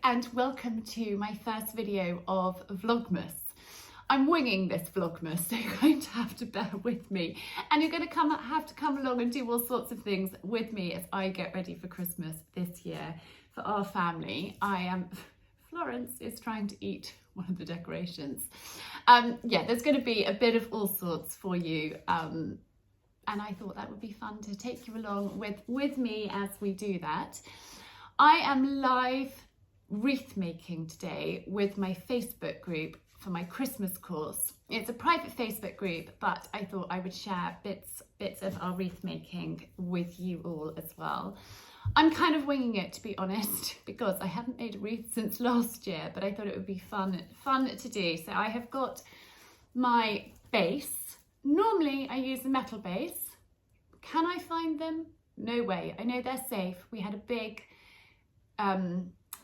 And welcome to my first video of Vlogmas. I'm winging this Vlogmas, so you're going to have to bear with me, and you're going to have to come along and do all sorts of things with me as I get ready for Christmas this year for our family. Florence is trying to eat one of the decorations. Yeah, there's going to be a bit of all sorts for you, and I thought that would be fun to take you along with me as we do that. I am live wreath making today with my Facebook group for my Christmas course. It's a private Facebook group, but I thought I would share bits of our wreath making with you all as well. I'm kind of winging it, to be honest, because I haven't made a wreath since last year, but I thought it would be fun to do. So I have got my base. Normally I use a metal base. Can I find them? No way. I know they're safe. We had a big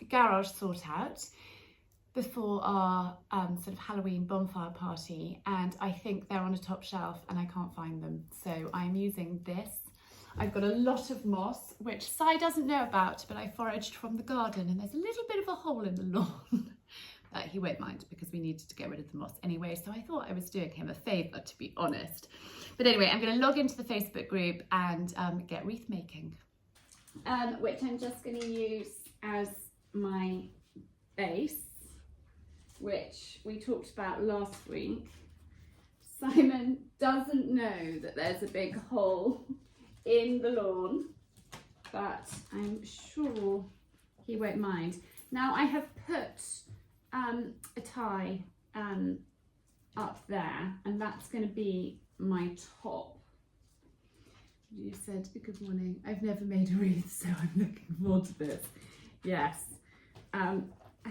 garage sort out before our sort of Halloween bonfire party, and I think they're on a top shelf and I can't find them, so I'm using this. I've got a lot of moss, which Si doesn't know about, but I foraged from the garden, and there's a little bit of a hole in the lawn that he won't mind because we needed to get rid of the moss anyway, so I thought I was doing him a favour, to be honest. But anyway, I'm going to log into the Facebook group and get wreath making, which I'm just going to use as my base, which we talked about last week. Simon doesn't know that there's a big hole in the lawn, but I'm sure he won't mind. Now I have put a tie up there, and that's going to be my top. You said good morning. I've never made a wreath, so I'm looking forward to this. Yes.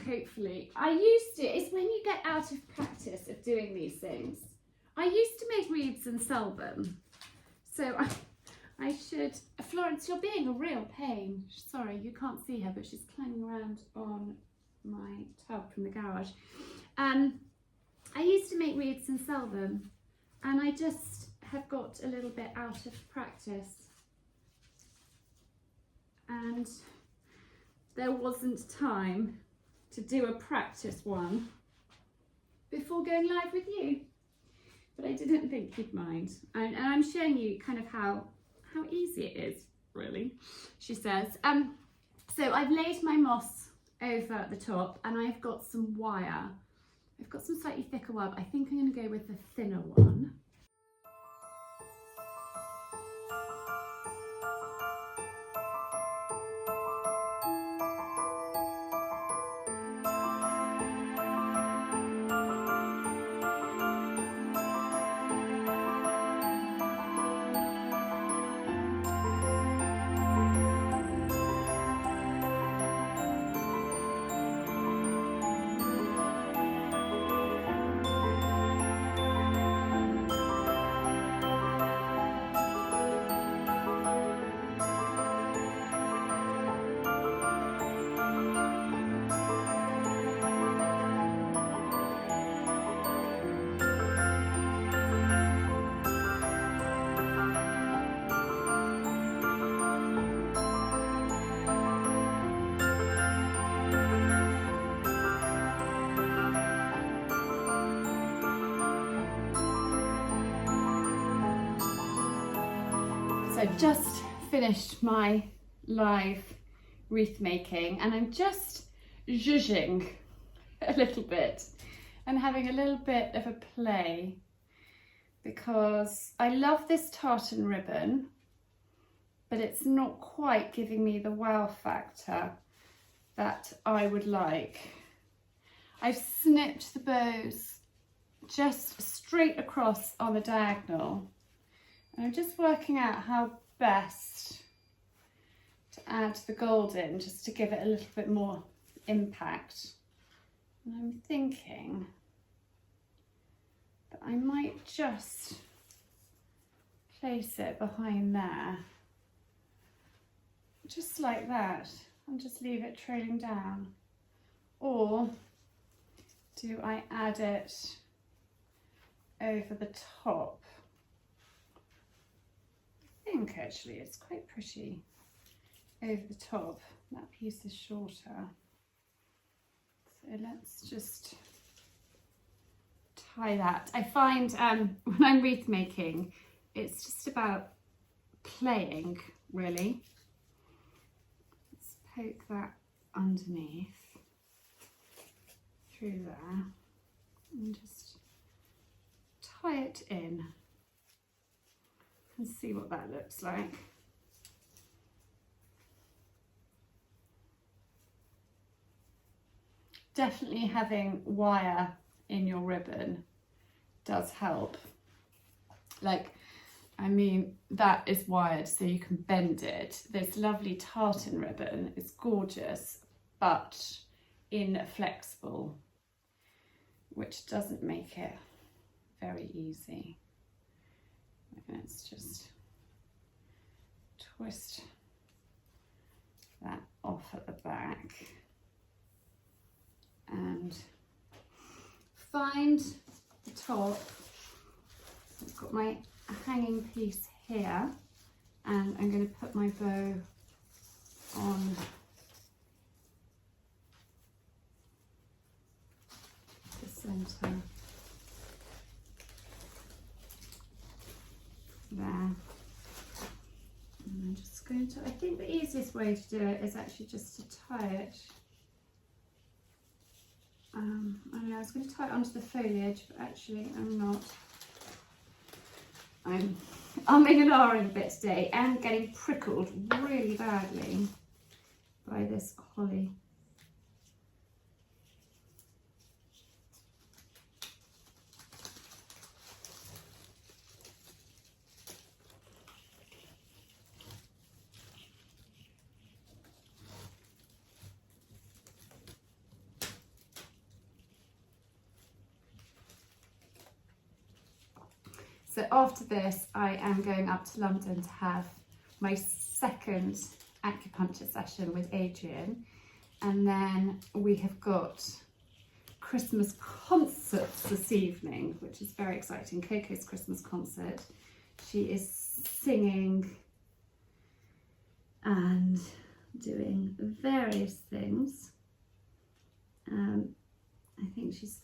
Hopefully. It's when you get out of practice of doing these things. I used to make wreaths and sell them. So I should... Florence, you're being a real pain. Sorry, you can't see her, but she's climbing around on my tub from the garage. I used to make wreaths and sell them, and I just have got a little bit out of practice. And there wasn't time to do a practice one before going live with you, but I didn't think you'd mind, and I'm showing you kind of how easy it is, really, she says. So I've laid my moss over the top, and I've got some wire. I've got some slightly thicker wire, but I think I'm going to go with the thinner one. So I've just finished my live wreath making, and I'm just zhuzhing a little bit and having a little bit of a play, because I love this tartan ribbon, but it's not quite giving me the wow factor that I would like. I've snipped the bows just straight across on the diagonal, and I'm just working out how best to add the gold in just to give it a little bit more impact. And I'm thinking that I might just place it behind there, just like that, and just leave it trailing down. Or do I add it over the top? I think actually it's quite pretty over the top. That piece is shorter. So let's just tie that. I find when I'm wreath making, it's just about playing, really. Let's poke that underneath through there and just tie it in and see what that looks like. Definitely having wire in your ribbon does help. Like, I mean, that is wired so you can bend it. This lovely tartan ribbon is gorgeous, but inflexible, which doesn't make it very easy. Let's just twist that off at the back and find the top. I've got my hanging piece here, and I'm going to put my bow on the centre there. And I'm just going to, I think the easiest way to do it is actually just to tie it. I don't know, I was going to tie it onto the foliage, but actually I'm not. I'm umming and ahhing a bit today and getting prickled really badly by this holly. So after this, I am going up to London to have my second acupuncture session with Adrian. And then we have got Christmas concerts this evening, which is very exciting. Coco's Christmas concert. She is singing and doing various things. I think she's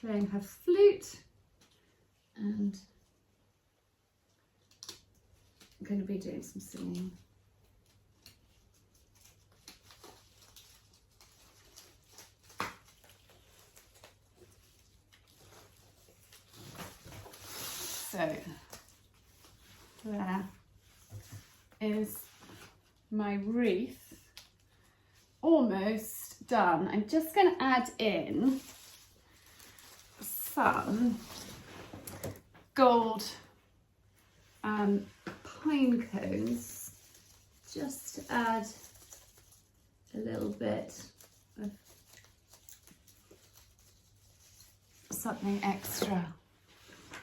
playing her flute, and I'm going to be doing some singing. So there is my wreath almost done. I'm just going to add in some gold pine cones, just to add a little bit of something extra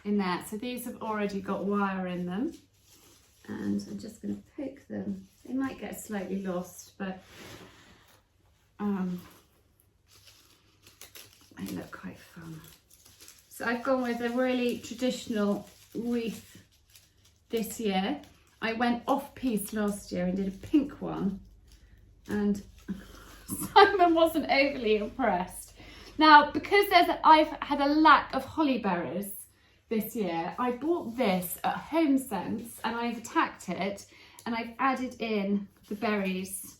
in there. So these have already got wire in them, and I'm just going to poke them. They might get slightly lost, but they look quite fun. So I've gone with a really traditional wreath this year. I went off piece last year and did a pink one, and Simon wasn't overly impressed. Now, because I've had a lack of holly berries this year, I bought this at Home Sense and I've attacked it, and I've added in the berries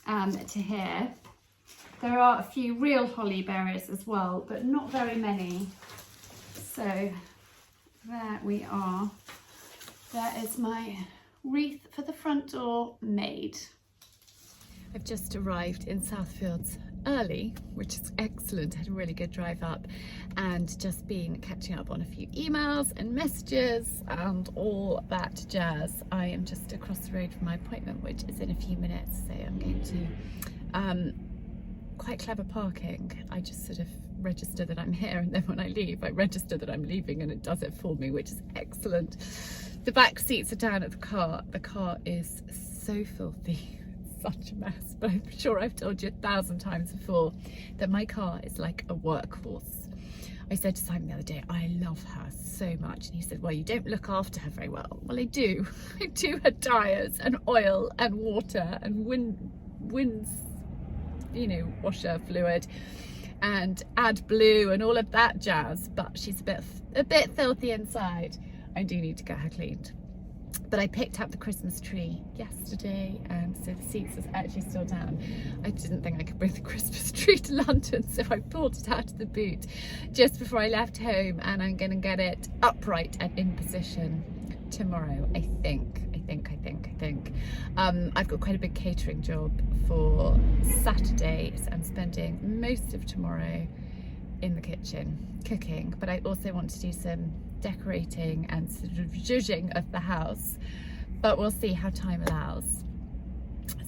to here. There are a few real holly berries as well, but not very many. So there we are. There is my wreath for the front door made. I've just arrived in Southfields early, which is excellent. Had a really good drive up and just been catching up on a few emails and messages and all that jazz. I am just across the road from my appointment, which is in a few minutes, so I'm going to quite clever parking. I just sort of register that I'm here, and then when I leave I register that I'm leaving, and it does it for me, which is excellent. The back seats are down at the car is so filthy, such a mess, but I'm sure I've told you 1,000 times before that my car is like a workhorse. I said to Simon the other day, I love her so much, and he said, well, you don't look after her very well. Well, I do. I do her tyres and oil and water and winds, you know, washer fluid and AdBlue and all of that jazz, but she's a bit filthy inside. I do need to get her cleaned. But I picked up the Christmas tree yesterday, and so the seats is actually still down. I didn't think I could bring the Christmas tree to London, so I pulled it out of the boot just before I left home, and I'm going to get it upright and in position tomorrow, I think. I've got quite a big catering job for Saturday, so I'm spending most of tomorrow in the kitchen cooking, but I also want to do some decorating and sort of zhuzhing of the house, but we'll see how time allows.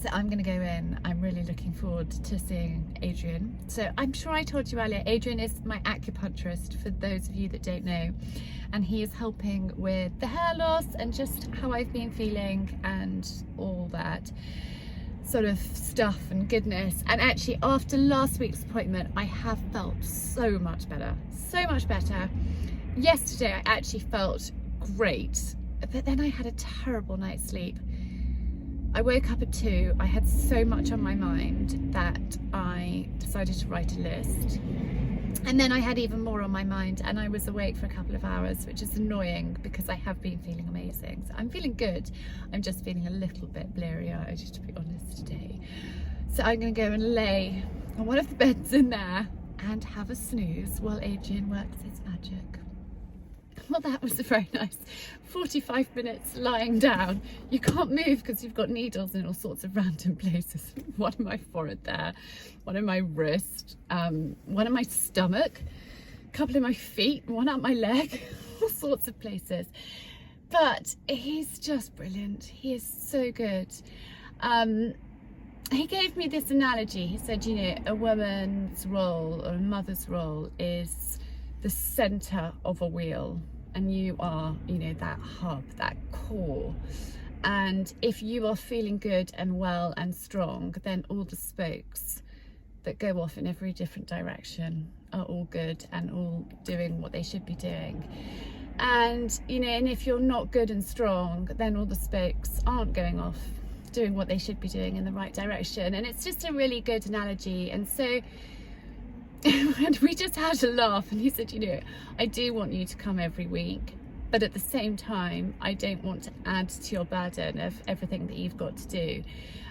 So I'm going to go in. I'm really looking forward to seeing Adrian. So I'm sure I told you earlier, Adrian is my acupuncturist, for those of you that don't know, and he is helping with the hair loss and just how I've been feeling and all that sort of stuff and goodness. And actually after last week's appointment I have felt so much better. Yesterday I actually felt great, but then I had a terrible night's sleep. I woke up at 2. I had so much on my mind that I decided to write a list, and then I had even more on my mind, and I was awake for a couple of hours, which is annoying because I have been feeling amazing. So I'm feeling good, I'm just feeling a little bit bleary-eyed, to be honest, today. So I'm going to go and lay on one of the beds in there and have a snooze while Adrian works his magic. Well, that was a very nice 45 minutes lying down. You can't move because you've got needles in all sorts of random places. One in my forehead there, one in my wrist, one in my stomach, a couple in my feet, one up my leg, all sorts of places. But he's just brilliant. He is so good. He gave me this analogy. He said, you know, a woman's role or a mother's role is the center of a wheel, and you are, you know, that hub, that core. And if you are feeling good and well and strong, then all the spokes that go off in every different direction are all good and all doing what they should be doing. And, you know, and if you're not good and strong, then all the spokes aren't going off doing what they should be doing in the right direction. And it's just a really good analogy. And so and we just had a laugh, and he said, you know, I do want you to come every week, but at the same time I don't want to add to your burden of everything that you've got to do.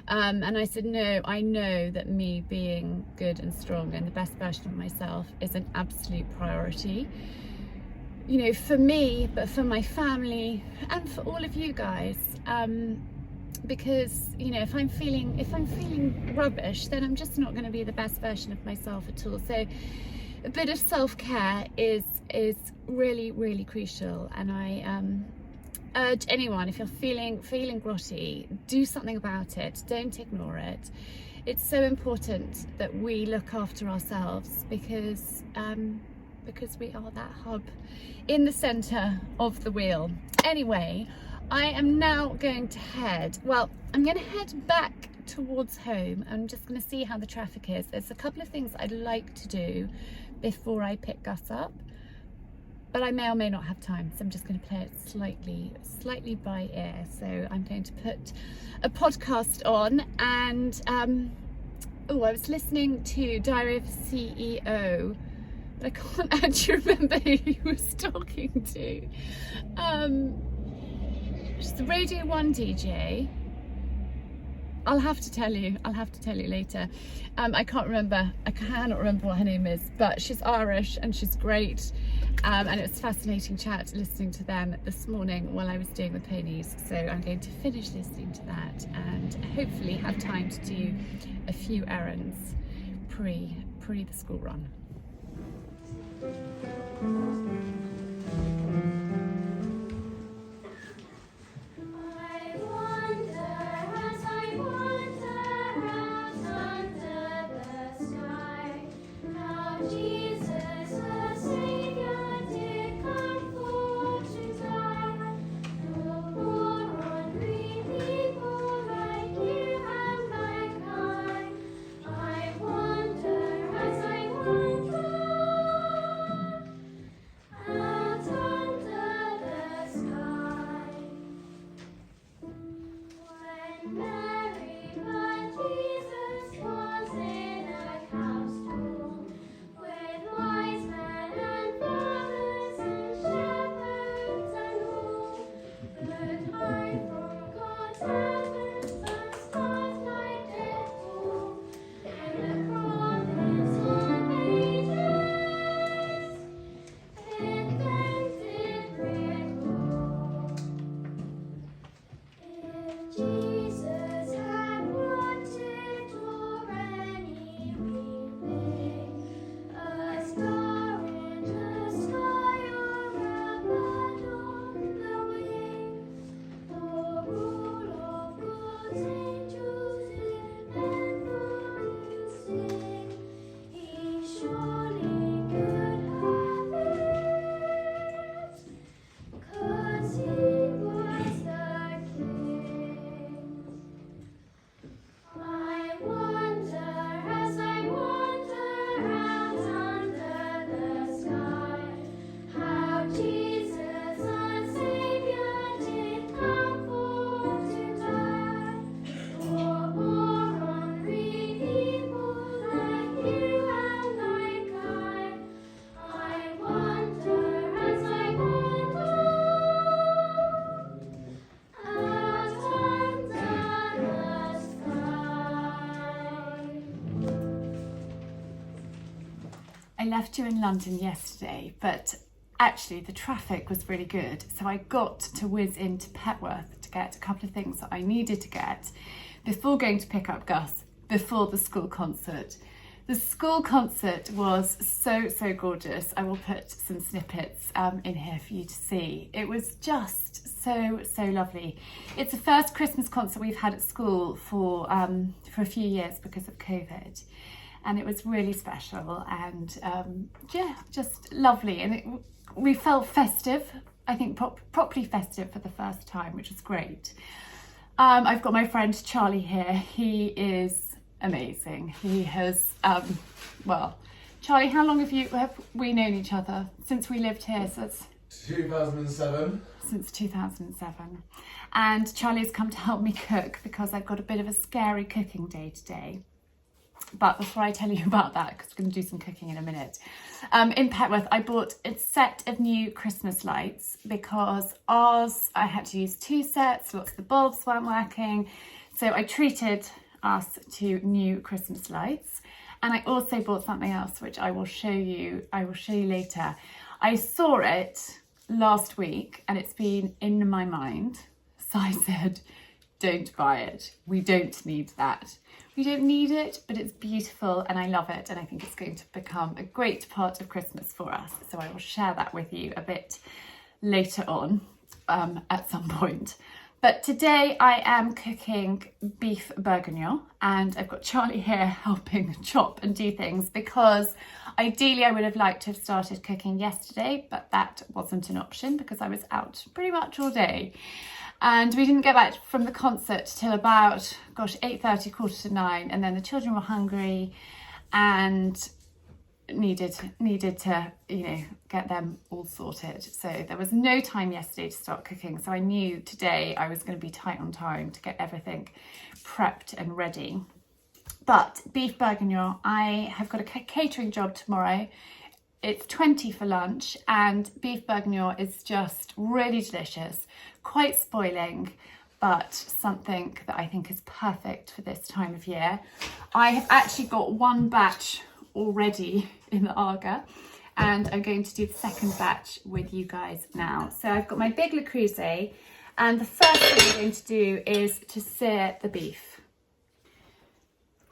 And I said, no, I know that me being good and strong and the best version of myself is an absolute priority, you know, for me, but for my family and for all of you guys. Because, you know, if I'm feeling rubbish, then I'm just not going to be the best version of myself at all. So a bit of self-care is really, really crucial. And I urge anyone, if you're feeling grotty, do something about it. Don't ignore it. It's so important that we look after ourselves, because we are that hub in the center of the wheel. Anyway, I am now going to head back towards home. I'm just going to see how the traffic is. There's a couple of things I'd like to do before I pick Gus up, but I may or may not have time, so I'm just going to play it slightly by ear. So I'm going to put a podcast on, and I was listening to Diary of a CEO, but I can't actually remember who he was talking to. It's the Radio 1 DJ. I'll have to tell you later. I cannot remember what her name is, but she's Irish and she's great. And it was fascinating chat listening to them this morning while I was doing the ponies. So I'm going to finish listening to that and hopefully have time to do a few errands pre the school run. I left you in London yesterday, but actually the traffic was really good, so I got to whiz into Petworth to get a couple of things that I needed to get before going to pick up Gus before the school concert. The school concert was so gorgeous. I will put some snippets in here for you to see. It was just so lovely. It's the first Christmas concert we've had at school for a few years because of COVID. And it was really special and yeah, just lovely. And we felt festive, I think properly festive for the first time, which was great. I've got my friend Charlie here. He is amazing. He has, well, Charlie, how long have we known each other? Since we lived here, so it's 2007. Since 2007. And Charlie's come to help me cook because I've got a bit of a scary cooking day today. But before I tell you about that, because we're going to do some cooking in a minute, in Petworth I bought a set of new Christmas lights because ours, I had to use 2 sets, lots of the bulbs weren't working. So I treated us to new Christmas lights. And I also bought something else, which I will show you later. I saw it last week and it's been in my mind. So I said, don't buy it. We don't need that. We don't need it, but it's beautiful and I love it. And I think it's going to become a great part of Christmas for us. So I will share that with you a bit later on at some point. But today I am cooking beef bourguignon and I've got Charlie here helping chop and do things because ideally I would have liked to have started cooking yesterday, but that wasn't an option because I was out pretty much all day. And we didn't get back from the concert till about, 8:30, 8:45, and then the children were hungry and needed to, get them all sorted. So there was no time yesterday to start cooking. So I knew today I was going to be tight on time to get everything prepped and ready. But beef bourguignon, I have got a catering job tomorrow. It's 20 for lunch and beef bourguignon is just really delicious, quite spoiling, but something that I think is perfect for this time of year. I have actually got one batch already in the Arga and I'm going to do the second batch with you guys now. So I've got my big Le Creuset and the first thing I'm going to do is to sear the beef.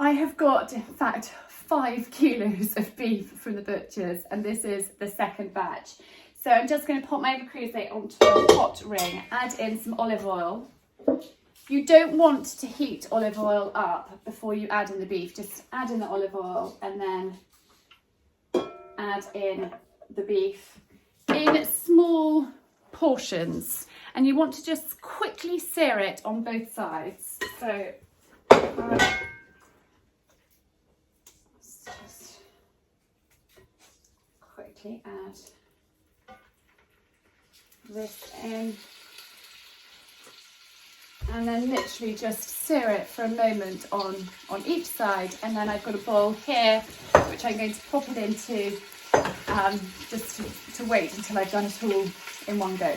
I have got, in fact, 5 kilos of beef from the butcher's, and this is the second batch. So I'm just going to pop my crusade onto the hot ring, add in some olive oil. You don't want to heat olive oil up before you add in the beef. Just add in the olive oil and then add in the beef in small portions. And you want to just quickly sear it on both sides. So just quickly add this in. And then literally just sear it for a moment on each side. And then I've got a bowl here, which I'm going to pop it into just to wait until I've done it all in one go.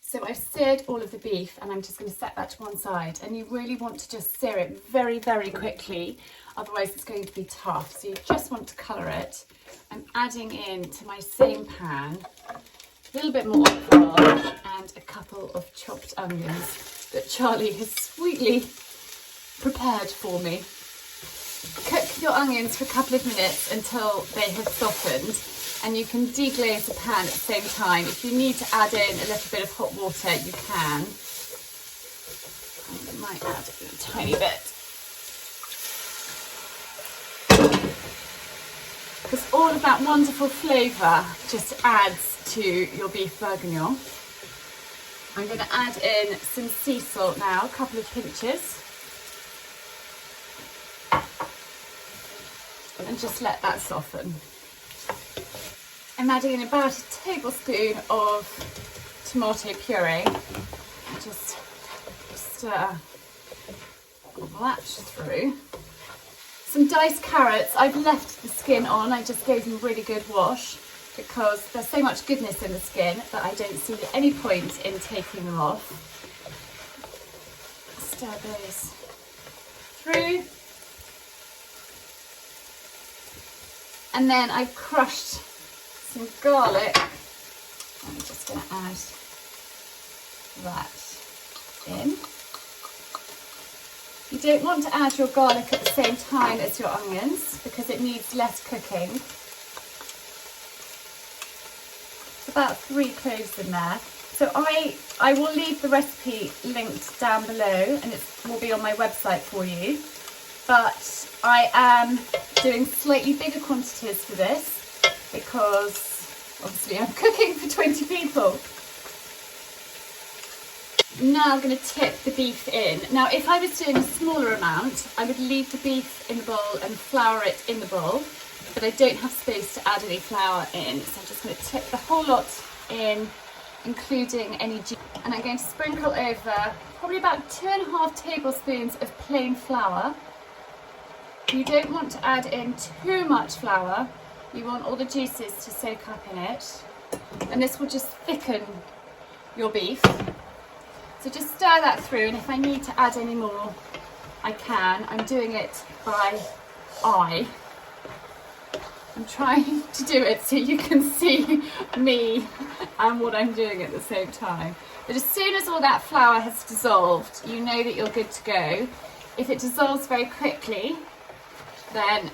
So I've seared all of the beef and I'm just going to set that to one side, and you really want to just sear it very, very quickly, otherwise it's going to be tough. So you just want to colour it. I'm adding in to my same pan a little bit more olive oil and a couple of chopped onions that Charlie has sweetly prepared for me. Cook your onions for a couple of minutes until they have softened. And you can deglaze the pan at the same time. If you need to add in a little bit of hot water, you can. I might add a tiny bit. Because all of that wonderful flavour just adds to your beef bourguignon. I'm going to add in some sea salt now, a couple of pinches. And just let that soften. I'm adding in about a tablespoon of tomato puree. Just stir all that through. Some diced carrots. I've left the skin on. I just gave them a really good wash because there's so much goodness in the skin that I don't see any point in taking them off. Stir those through. And then I've crushed some garlic. I'm just going to add that in. You don't want to add your garlic at the same time as your onions because it needs less cooking. It's about 3 cloves in there. So I will leave the recipe linked down below, and it will be on my website for you. But I am doing slightly bigger quantities for this because obviously I'm cooking for 20 people. Now I'm going to tip the beef in. Now if I was doing a smaller amount, I would leave the beef in the bowl and flour it in the bowl, but I don't have space to add any flour in, so I'm just going to tip the whole lot in, including any juice. And I'm going to sprinkle over probably about 2.5 tablespoons of plain flour. You don't want to add in too much flour. You want all the juices to soak up in it. And this will just thicken your beef. So just stir that through, and if I need to add any more, I can. I'm doing it by eye. I'm trying to do it so you can see me and what I'm doing at the same time. But as soon as all that flour has dissolved, you know that you're good to go. If it dissolves very quickly, then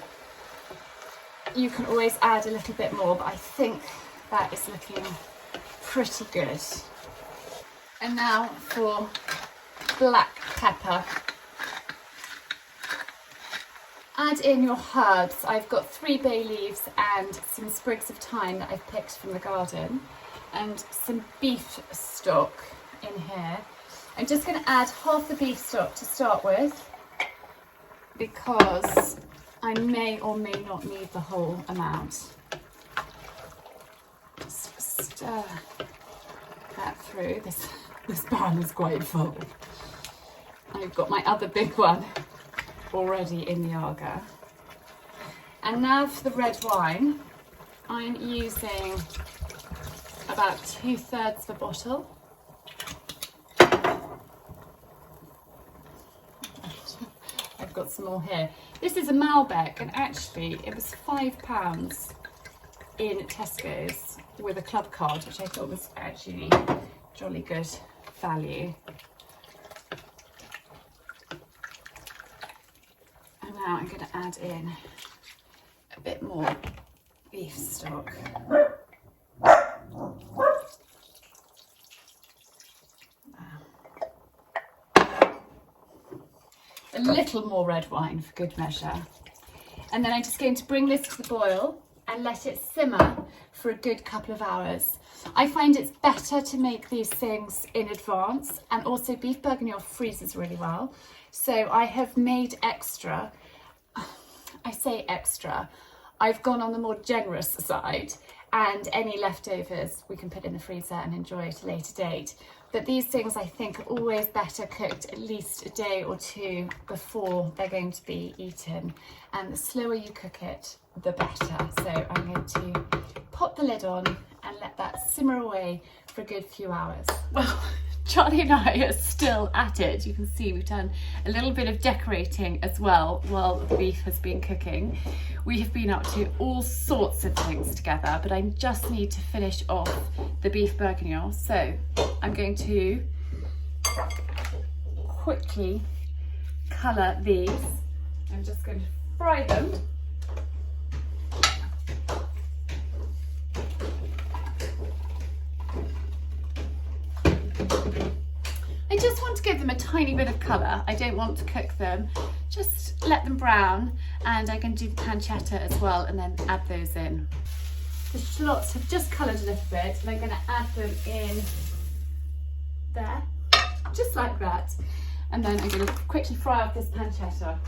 you can always add a little bit more, but I think that is looking pretty good. And now for black pepper. Add in your herbs. I've got 3 bay leaves and some sprigs of thyme that I've picked from the garden, and some beef stock in here. I'm just going to add half the beef stock to start with because I may or may not need the whole amount. Just stir that through. This pan is quite full. I've got my other big one already in the Aga. And now for the red wine. I'm using about 2/3 of a bottle. I've I've got some more here. This is a Malbec, and actually it was £5 in Tesco's with a club card, which I thought was actually jolly good value. And now I'm going to add in a bit more beef stock. A little more red wine for good measure. And then I'm just going to bring this to the boil and let it simmer for a good couple of hours. I find it's better to make these things in advance, and also beef bourguignon freezes really well. So I have made extra. I say extra, I've gone on the more generous side, and any leftovers we can put in the freezer and enjoy at a later date. But these things I think are always better cooked at least a day or two before they're going to be eaten. And the slower you cook it, the better. So I'm going to pop the lid on and let that simmer away for a good few hours. Well, Charlie and I are still at it. You can see we've done a little bit of decorating as well while the beef has been cooking. We have been up to all sorts of things together, but I just need to finish off the beef bourguignon. So I'm going to quickly colour these. I'm just going to fry them. I just want to give them a tiny bit of colour. I don't want to cook them, just let them brown, and I can do the pancetta as well and then add those in. The shallots have just coloured a little bit, and I'm going to add them in there, just like that. And then I'm going to quickly fry off this pancetta.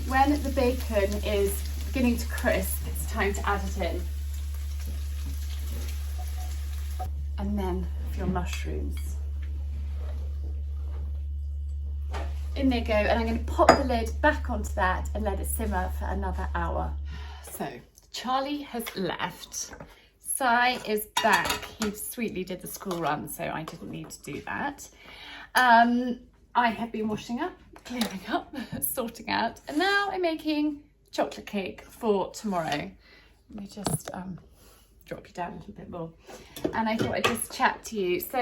When the bacon is beginning to crisp, it's time to add it in. And then for your mushrooms. In they go, and I'm going to pop the lid back onto that and let it simmer for another hour. So Charlie has left. Si is back. He sweetly did the school run, so I didn't need to do that. I have been washing up, cleaning up, sorting out, and now I'm making chocolate cake for tomorrow. Let me just drop you down a little bit more. And I thought I'd just chat to you. So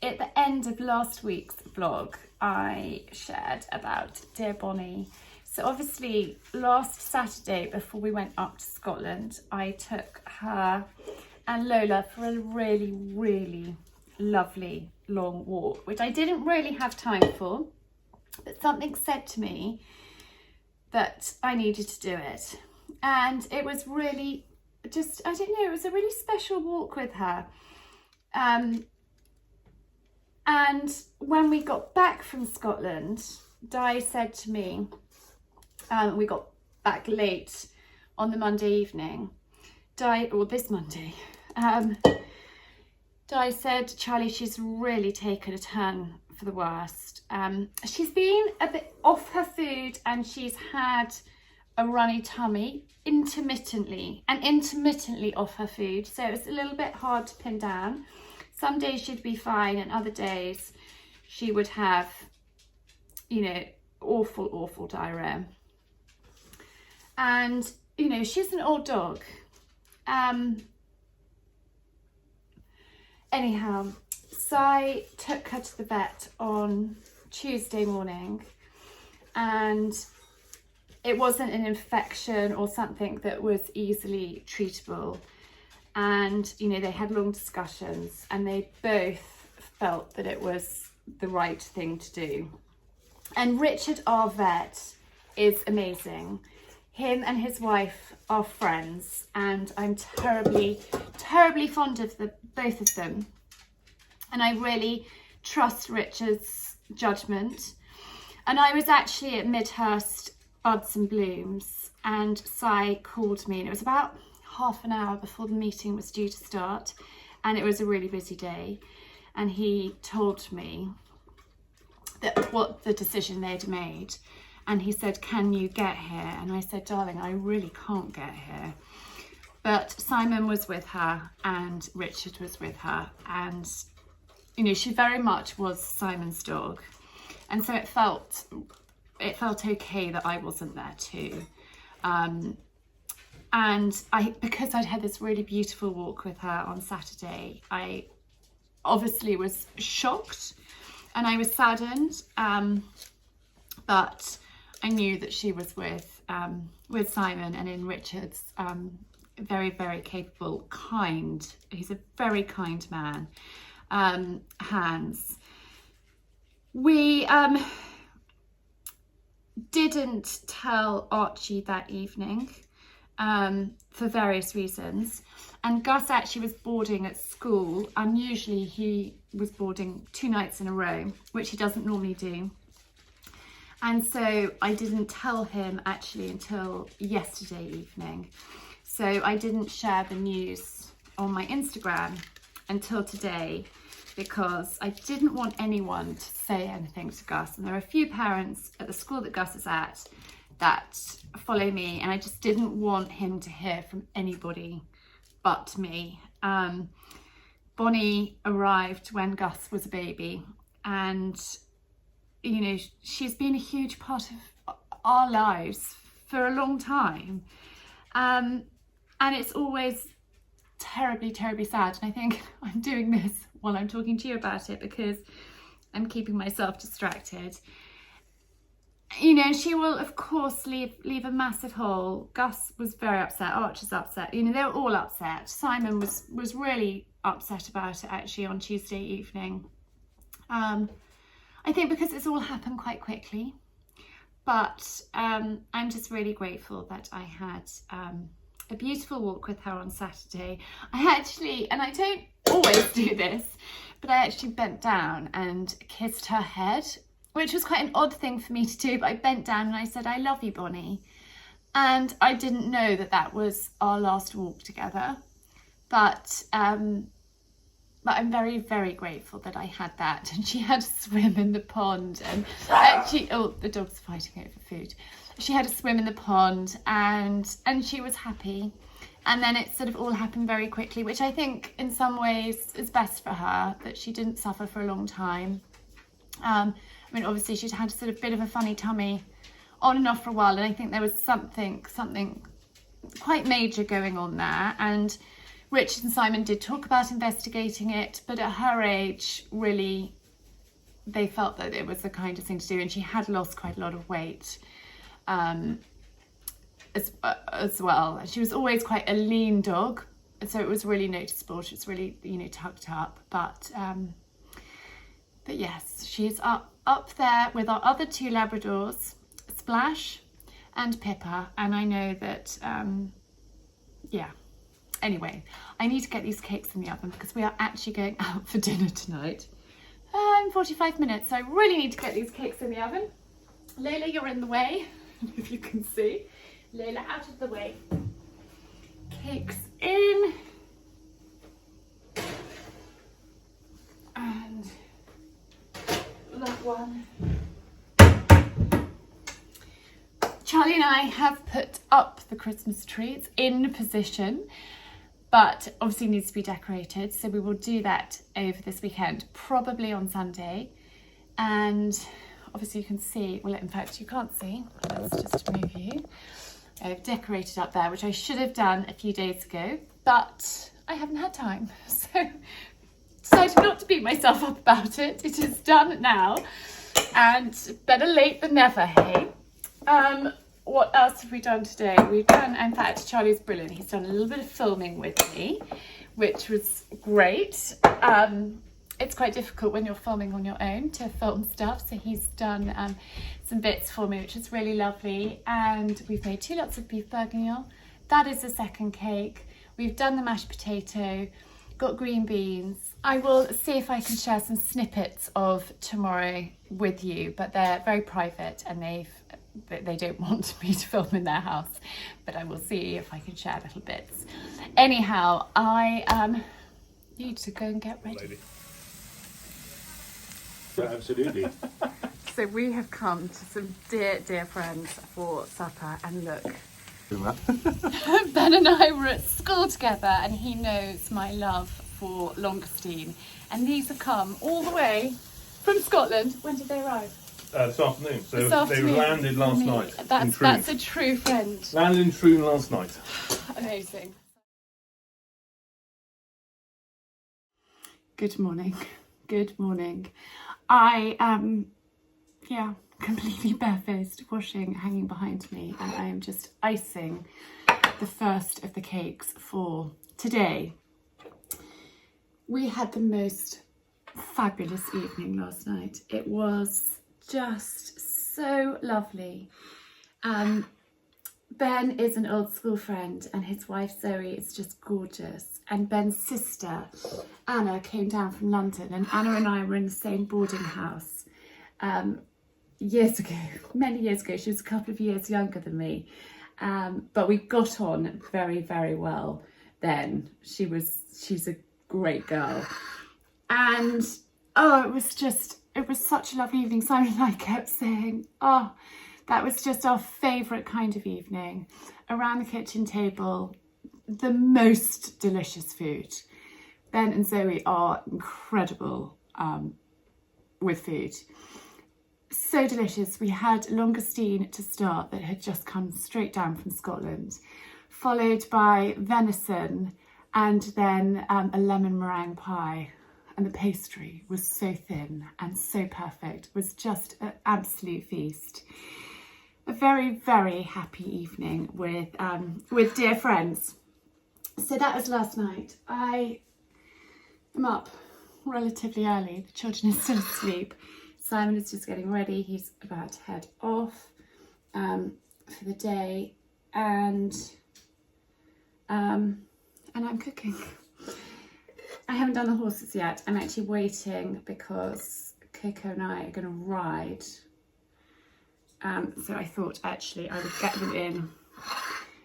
at the end of last week's vlog, I shared about dear Bonnie. So obviously last Saturday before we went up to Scotland, I took her and Lola for a really, really lovely long walk, which I didn't really have time for, but something said to me that I needed to do it. And it was really just, I don't know, it was a really special walk with her. And when we got back from Scotland, Di said to me, we got back late on the Monday evening, this Monday, Di said, Charlie, she's really taken a turn for the worst. She's been a bit off her food, and she's had a runny tummy intermittently off her food. So it's a little bit hard to pin down. Some days she'd be fine, and other days she would have, you know, awful, awful diarrhea. And, you know, she's an old dog. Anyhow, Si took her to the vet on Tuesday morning, and it wasn't an infection or something that was easily treatable. And, you know, they had long discussions, and they both felt that it was the right thing to do. And Richard, our vet, is amazing. Him and his wife are friends, and I'm terribly, terribly fond of both of them. And I really trust Richard's judgment. And I was actually at Midhurst Buds and Blooms, and Si called me, and it was about half an hour before the meeting was due to start, and it was a really busy day. And he told me that what the decision they'd made, and he said, can you get here? And I said, darling, I really can't get here. But Simon was with her and Richard was with her, and you know, she very much was Simon's dog, and so it felt it felt okay that I wasn't there too. And because I'd had this really beautiful walk with her on Saturday, I obviously was shocked and I was saddened, but I knew that she was with Simon and in Richard's very, very capable, he's a very kind man, hands. We didn't tell Archie that evening for various reasons, and Gus actually was boarding at school. Unusually he was boarding 2 nights in a row, which he doesn't normally do, and so I didn't tell him actually until yesterday evening. So I didn't share the news on my Instagram until today, because I didn't want anyone to say anything to Gus. And there are a few parents at the school that Gus is at that follow me, and I just didn't want him to hear from anybody but me. Bonnie arrived when Gus was a baby, and you know, she's been a huge part of our lives for a long time. And it's always terribly, terribly sad. And I think I'm doing this while I'm talking to you about it because I'm keeping myself distracted. You know, she will of course leave a massive hole. Gus was very upset, Archer's upset, you know, they were all upset. Simon was really upset about it actually on Tuesday evening. I think because it's all happened quite quickly, but I'm just really grateful that I had a beautiful walk with her on Saturday. I actually, and I don't always do this, but I actually bent down and kissed her head, which was quite an odd thing for me to do, but I bent down and I said, "I love you, Bonnie." And I didn't know that that was our last walk together, but I'm very, very grateful that I had that. And she had a swim in the pond, and actually, oh, the dog's fighting over food. She had a swim in the pond, and she was happy. And then it sort of all happened very quickly, which I think in some ways is best for her, that she didn't suffer for a long time. I mean, obviously she'd had a sort of bit of a funny tummy on and off for a while, and I think there was something quite major going on there. And Richard and Simon did talk about investigating it, but at her age, really, they felt that it was the kind of thing to do, and she had lost quite a lot of weight as well. She was always quite a lean dog, so it was really noticeable. She was really, you know, tucked up, but yes, she's up there with our other 2 Labradors, Splash and Pippa, and I know that, yeah. Anyway, I need to get these cakes in the oven because we are actually going out for dinner tonight in 45 minutes, so I really need to get these cakes in the oven. Layla, you're in the way, if you can see. Layla, out of the way. Cakes in. And that one. Charlie and I have put up the Christmas tree. It's in position, but obviously needs to be decorated. So we will do that over this weekend, probably on Sunday. And obviously you can see, well, in fact you can't see. Let's just move you. I've decorated up there, which I should have done a few days ago, but I haven't had time. So decided not to beat myself up about it. It is done now, and better late than never, hey? What else have we done today? We've done, in fact, Charlie's brilliant. He's done a little bit of filming with me, which was great. It's quite difficult when you're filming on your own to film stuff. So he's done some bits for me, which is really lovely. And we've made 2 lots of beef bourguignon. That is the second cake. We've done the mashed potato, got green beans. I will see if I can share some snippets of tomorrow with you, but they're very private and they don't want me to film in their house, but I will see if I can share little bits. Anyhow, I need to go and get ready. Absolutely. So we have come to some dear friends for supper, and look, Ben and I were at school together, and he knows my love for langoustine, and these have come all the way from Scotland. When did they arrive? this afternoon. So This afternoon, they landed last me. night. in That's Troon. a true friend. Landed in Troon last night. Amazing. Good morning. Good morning. I am, completely barefaced, washing hanging behind me, and I am just icing the first of the cakes for today. We had the most fabulous evening last night. It was just so lovely. Ben is an old school friend and his wife Zoe is just gorgeous. And Ben's sister Anna came down from London, and Anna and I were in the same boarding house years ago, many years ago. She was a couple of years younger than me, but we got on very, very well then. She's a great girl. And it was such a lovely evening. Simon and I kept saying, that was just our favourite kind of evening. Around the kitchen table, the most delicious food. Ben and Zoe are incredible with food. So delicious. We had langoustine to start that had just come straight down from Scotland, followed by venison and then a lemon meringue pie. And the pastry was so thin and so perfect. It was just an absolute feast. A very, very happy evening with dear friends. So that was last night. I am up relatively early. The children are still asleep. Simon is just getting ready. He's about to head off for the day, and I'm cooking. I haven't done the horses yet. I'm actually waiting because Coco and I are going to ride. So I thought actually I would get them in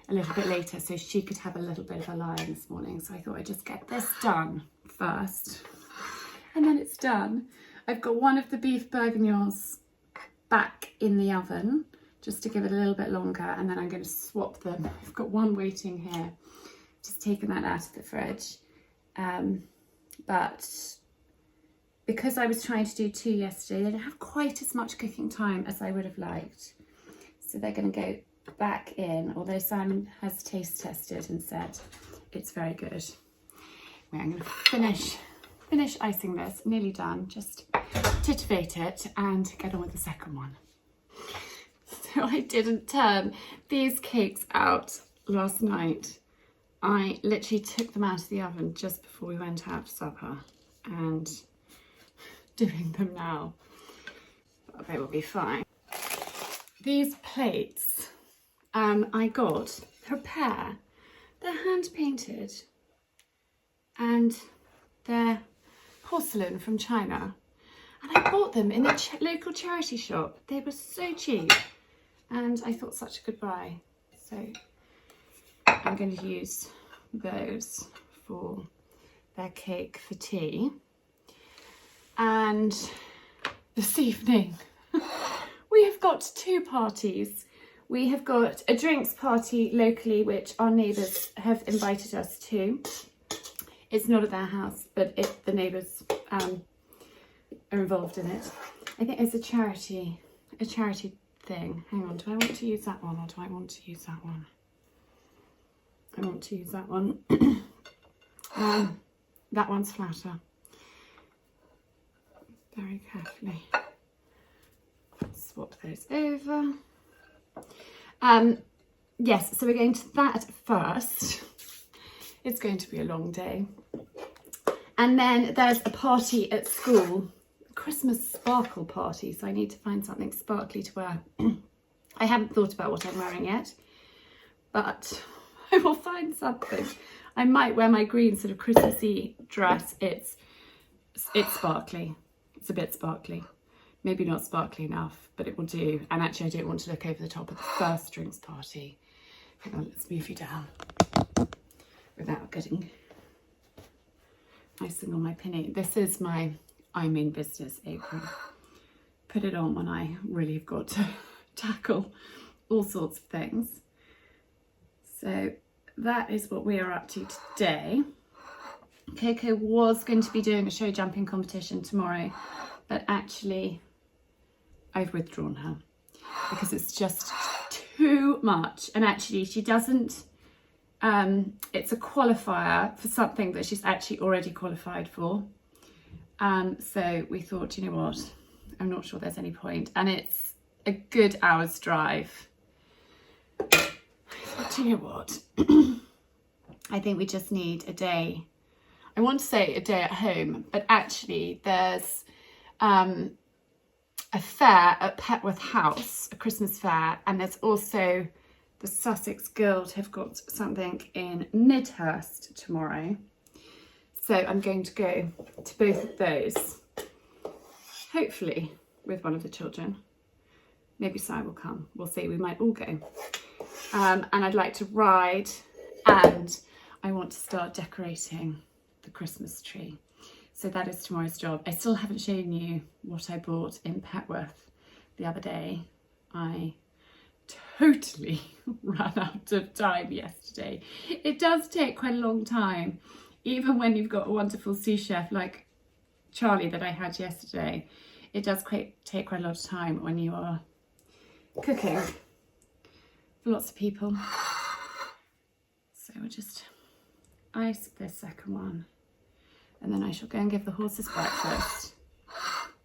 a little bit later so she could have a little bit of a lie this morning. So I thought I'd just get this done first, and then it's done. I've got one of the beef bourguignons back in the oven just to give it a little bit longer, and then I'm going to swap them. I've got one waiting here, just taking that out of the fridge. But because I was trying to do 2 yesterday, they don't have quite as much cooking time as I would have liked. So they're going to go back in, although Simon has taste tested and said it's very good. Well, I'm going to finish icing this, nearly done, just titivate it and get on with the second one. So I didn't turn these cakes out last night. I literally took them out of the oven just before we went out for supper and doing them now. But they will be fine. These plates I got a pair. They're hand painted and they're porcelain from China. And I bought them in the local charity shop. They were so cheap and I thought such a good buy. So I'm going to use those for their cake for tea. And this evening we have got 2 parties. We have got a drinks party locally, which our neighbours have invited us to. It's not at their house, but the neighbours are involved in it. I think it's a charity thing. Hang on, do I want to use that one or do I want to use that one? I want to use that one. That one's flatter. Very carefully swap those over. Yes, so we're going to that first. It's going to be a long day. And then there's a party at school, Christmas sparkle party, so I need to find something sparkly to wear. I haven't thought about what I'm wearing yet, but I will find something. I might wear my green sort of Christmassy dress. It's sparkly. It's a bit sparkly. Maybe not sparkly enough, but it will do. And actually I don't want to look over the top of the first drinks party. Hang on, let's move you down without getting icing on my pinny. This is my I Mean Business apron. Put it on when I really have got to tackle all sorts of things. So that is what we are up to today. Coco was going to be doing a show jumping competition tomorrow, but actually I've withdrawn her because it's just too much. And actually she doesn't, it's a qualifier for something that she's actually already qualified for. So we thought, you know what, I'm not sure there's any point. And it's a good hour's drive. I thought, you know what, I think we just need a day. I want to say a day at home, but actually there's a fair at Petworth House, a Christmas fair, and there's also the Sussex Guild have got something in Midhurst tomorrow. So I'm going to go to both of those, hopefully with one of the children. Maybe Si will come, we'll see, we might all go. And I'd like to ride, and I want to start decorating the Christmas tree. So that is tomorrow's job. I still haven't shown you what I bought in Petworth the other day. I totally ran out of time yesterday. It does take quite a long time, even when you've got a wonderful sous chef like Charlie that I had yesterday. It does take quite a lot of time when you are cooking for lots of people. So we'll just ice this second one. And then I shall go and give the horses breakfast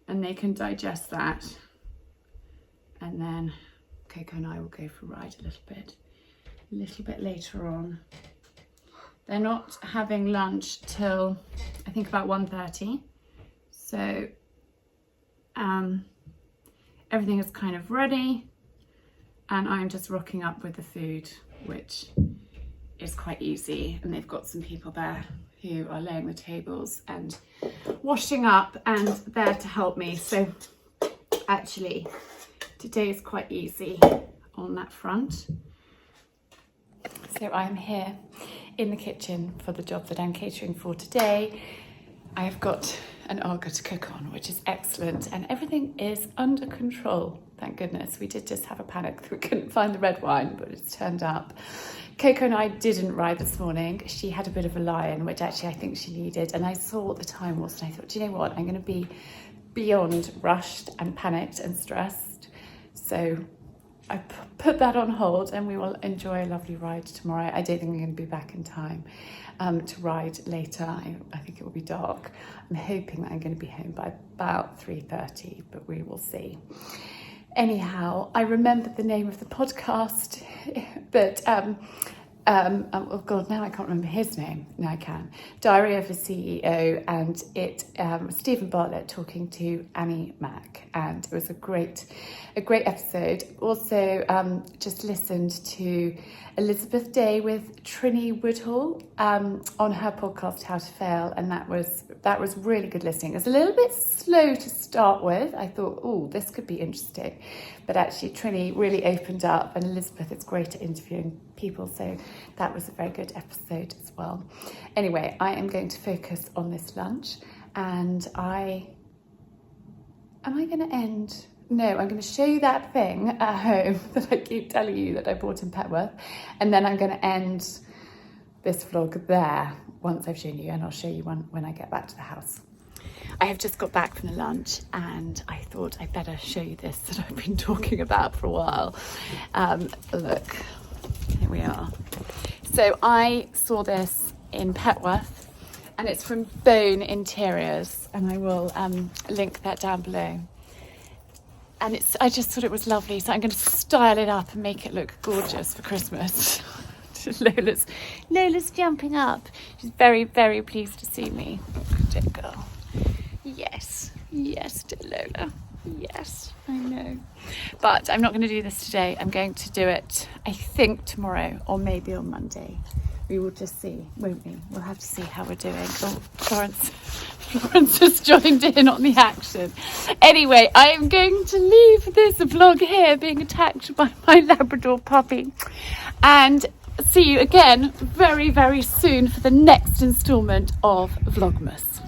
and they can digest that. And then Coco and I will go for a ride a little bit later on. They're not having lunch till I think about 1:30. So everything is kind of ready and I'm just rocking up with the food, which is quite easy. And they've got some people there who are laying the tables and washing up and there to help me. So actually today is quite easy on that front. So I'm here in the kitchen for the job that I'm catering for today. I have got an Olga to cook on, which is excellent, and everything is under control, thank goodness. We did just have a panic that we couldn't find the red wine, but it's turned up. Coco and I didn't ride this morning. She had a bit of a lie-in, which actually I think she needed, and I saw what the time was and I thought, do you know what, I'm going to be beyond rushed and panicked and stressed. So I put that on hold and we will enjoy a lovely ride tomorrow. I don't think I'm going to be back in time to ride later. I think it will be dark. I'm hoping that I'm going to be home by about 3:30, but we will see. Anyhow, I remembered the name of the podcast, but oh God, now I can't remember his name. Now I can. Diary of a CEO, and it was Stephen Bartlett talking to Annie Mac, and it was a great episode. Also, just listened to Elizabeth Day with Trinny Woodhall on her podcast How to Fail, and that was really good listening. It was a little bit slow to start with. I thought, oh, this could be interesting, but actually Trinny really opened up, and Elizabeth is great at interviewing people, so that was a very good episode as well. Anyway, I am going to focus on this lunch, and I'm going to show you that thing at home that I keep telling you that I bought in Petworth, and then I'm going to end this vlog there once I've shown you, and I'll show you when I get back to the house. I have just got back from the lunch and I thought I'd better show you this that I've been talking about for a while. Look, here we are. So I saw this in Petworth and it's from Bone Interiors, and I will link that down below. And I just thought it was lovely, so I'm going to style it up and make it look gorgeous for Christmas. Lola's jumping up. She's very, very pleased to see me. Good girl. Yes, dear Lola. Yes, I know. But I'm not going to do this today. I'm going to do it, I think, tomorrow or maybe on Monday. We will just see, won't we? We'll have to see how we're doing. Oh, Florence has joined in on the action. Anyway, I am going to leave this vlog here, being attacked by my Labrador puppy, and see you again very, very soon for the next instalment of Vlogmas.